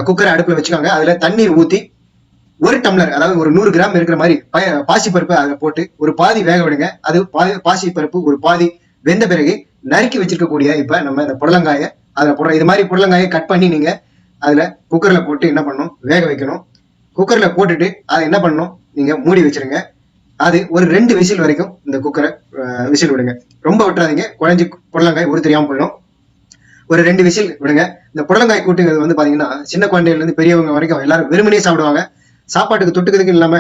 குக்கரை அடுப்புல வச்சுக்காங்க. அதுல தண்ணீர் ஊத்தி 1 டம்ளர், அதாவது ஒரு 100 கிராம் இருக்கிற மாதிரி பாசி பருப்பு அதுல போட்டு ஒரு பாதி வேக விடுங்க. அது பாசி பருப்பு ஒரு பாதி வெந்த பிறகு நறுக்கி வச்சிருக்கக்கூடிய இப்ப நம்ம இந்த புடலங்காயை அதுல போடுறோம். இது மாதிரி புடலங்காயை கட் பண்ணி நீங்க அதுல குக்கர்ல போட்டு என்ன பண்ணணும், வேக வைக்கணும். குக்கர்ல போட்டுட்டு அதை என்ன பண்ணணும், நீங்க மூடி வச்சிருங்க. அது ஒரு 2 விசில் வரைக்கும் இந்த குக்கரை விசில் விடுங்க. ரொம்ப விட்டுறாதீங்க, குழஞ்சி புடலங்காய் ஒரு தெரியாம போயிடும். ஒரு 2 விசில் விடுங்க. இந்த புடலங்காய் கூட்டுங்கிறது வந்து பாத்தீங்கன்னா சின்ன குழந்தையில இருந்து பெரியவங்க வரைக்கும் எல்லாரும் வெறுமனே சாப்பிடுவாங்க. சாப்பாட்டுக்கு தொட்டுக்கிறதுக்கு இல்லாம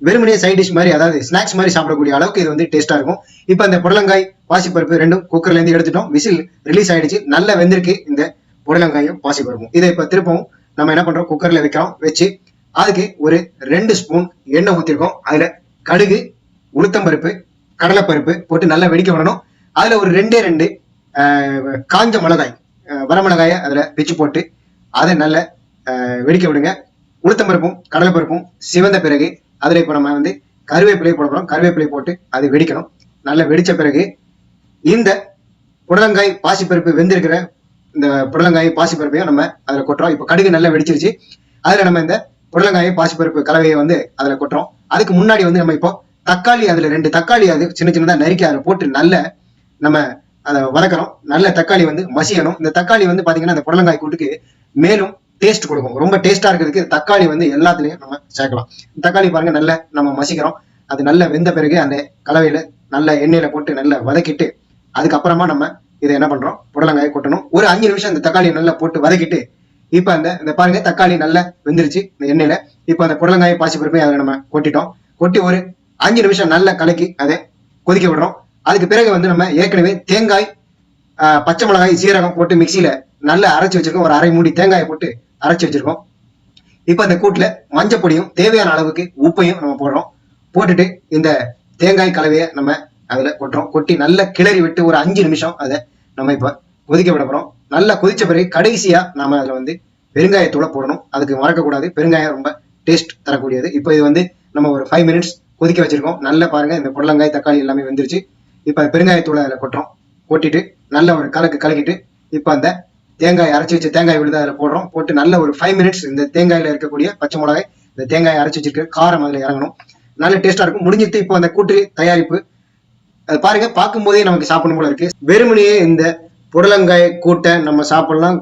வெறுமனே சைட் டிஷ் மாதிரி, அதாவது ஸ்நாக்ஸ் மாதிரி சாப்பிடக்கூடிய அளவுக்கு இது வந்து டேஸ்டா இருக்கும். இப்ப இந்த புடலங்காய் பாசிப்பருப்பு ரெண்டும் குக்கர்ல இருந்து எடுத்துட்டோம். விசில் ரிலீஸ் ஆயிடுச்சு, நல்லா வெந்திருக்கு இந்த புடலங்காயும் பாசிப்பருப்பும். இதை இப்ப திருப்பவும் நம்ம என்ன பண்றோம், குக்கர்ல வைக்கிறோம். வச்சு அதுக்கு ஒரு 2 ஸ்பூன் எண்ணெய் ஊத்திருக்கோம். அதுல கடுகு, உளுத்தம்பருப்பு, கடலைப்பருப்பு போட்டு நல்லா வெடிக்க விடணும். அதுல ஒரு 2 காஞ்ச மிளகாய், வரமிளகாயை அதுல பிச்சு போட்டு அதை நல்லா வெடிக்க விடுங்க. உளுத்தம்பருப்பும் கடலைப்பருப்பும் சிவந்த பிறகு அதுல இப்ப நம்ம வந்து கருவேப்பிலை போட போறோம். கருவேப்பிலை போட்டு அது வெடிக்கணும். நல்லா வெடிச்ச பிறகு இந்த புடலங்காய் பாசிப்பருப்பு வெந்திருக்கிற இந்த புடலங்காய் பாசிப்பருப்பையும் நம்ம அதுல கொட்டுறோம். இப்ப கடுகு நல்லா வெடிச்சிருச்சு. அதுல நம்ம இந்த புடலங்காய் பாசிப்பருப்பு கலவையை வந்து அதுல கொட்டுறோம். அதுக்கு முன்னாடி வந்து நம்ம இப்போ தக்காளி, அதுல 2 தக்காளி அது சின்ன சின்னதா நறுக்கி அதுல போட்டு நல்ல நம்ம அதை வதக்கிறோம். நல்ல தக்காளி வந்து மசியணும். இந்த தக்காளி வந்து பாத்தீங்கன்னா இந்த புடலங்காய் கூட்டுக்கு மேலும் டேஸ்ட் கொடுக்கும். ரொம்ப டேஸ்டா இருக்கிறதுக்கு தக்காளி வந்து எல்லாத்துலயும் நம்ம சேர்க்கலாம். தக்காளி பாருங்க நல்லா நம்ம மசிக்கிறோம். அது நல்லா வெந்த பிறகு அந்த கலவையில நல்ல எண்ணெயில போட்டு நல்லா வதக்கிட்டு அதுக்கப்புறமா நம்ம இதை என்ன பண்றோம், புடலங்காயை கொட்டணும். ஒரு 5 நிமிஷம் அந்த தக்காளி நல்லா போட்டு வதக்கிட்டு இப்ப இந்த பாருங்க தக்காளி நல்லா வெந்துருச்சு இந்த எண்ணெயில. இப்ப அந்த புடலங்காயை பாசிப்பருப்பையும் அதை நம்ம கொட்டிட்டோம். கொட்டி ஒரு 5 நிமிஷம் நல்லா கலக்கி அதை கொதிக்க விடுறோம். அதுக்கு பிறகு வந்து நம்ம ஏற்கனவே தேங்காய், பச்சை மிளகாய், சீரகம் போட்டு மிக்சியில நல்லா அரைச்சு வச்சிருக்கோம். ஒரு 1/2 மூடி தேங்காயை போட்டு அரைச்சு வச்சிருக்கோம். இப்ப அந்த கூட்டுல மஞ்சள் பொடியும் தேவையான அளவுக்கு உப்பையும் நம்ம போடுறோம். போட்டுட்டு இந்த தேங்காய் கலவையை நம்ம அதுல கொட்டுறோம். கொட்டி நல்லா கிளறி விட்டு ஒரு 5 நிமிஷம் அதை நம்ம இப்ப கொதிக்க விட போறோம். நல்லா கொதிச்ச பிறகு கடைசியா நாம அதுல வந்து பெருங்காயத்தூளை போடணும். அதுக்கு மறக்கக்கூடாது, பெருங்காயம் ரொம்ப டேஸ்ட் தரக்கூடியது. இப்போ இது வந்து நம்ம ஒரு 5 மினிட்ஸ் கொதிக்க வச்சிருக்கோம். நல்லா பாருங்க இந்த புடலங்காய் தக்காளி எல்லாமே வெந்துருச்சு. இப்ப பெருங்காயத்தூளை அதுல கொட்டுறோம். கொட்டிட்டு நல்ல ஒரு கலக்கிட்டு இப்ப அந்த தேங்காய் அரைச்சி வச்ச தேங்காய் விழுது அதுல போடுறோம். போட்டு நல்ல ஒரு 5 மினிட்ஸ் இந்த தேங்காயில இருக்கக்கூடிய பச்சை மிளகாய், இந்த தேங்காய் அரைச்சி வச்சிருக்க காரம் அதுல இறங்கணும். நல்ல டேஸ்டா இருக்கும். முடிஞ்சிட்டு இப்போ அந்த கூட்டு தயாரிப்பு அது பாருங்க, பார்க்கும் போதே நமக்கு சாப்பிடணும் போல இருக்கு. வெறுமனையே இந்த புடலங்காய் கூட்டை நம்ம சாப்பிடலாம்.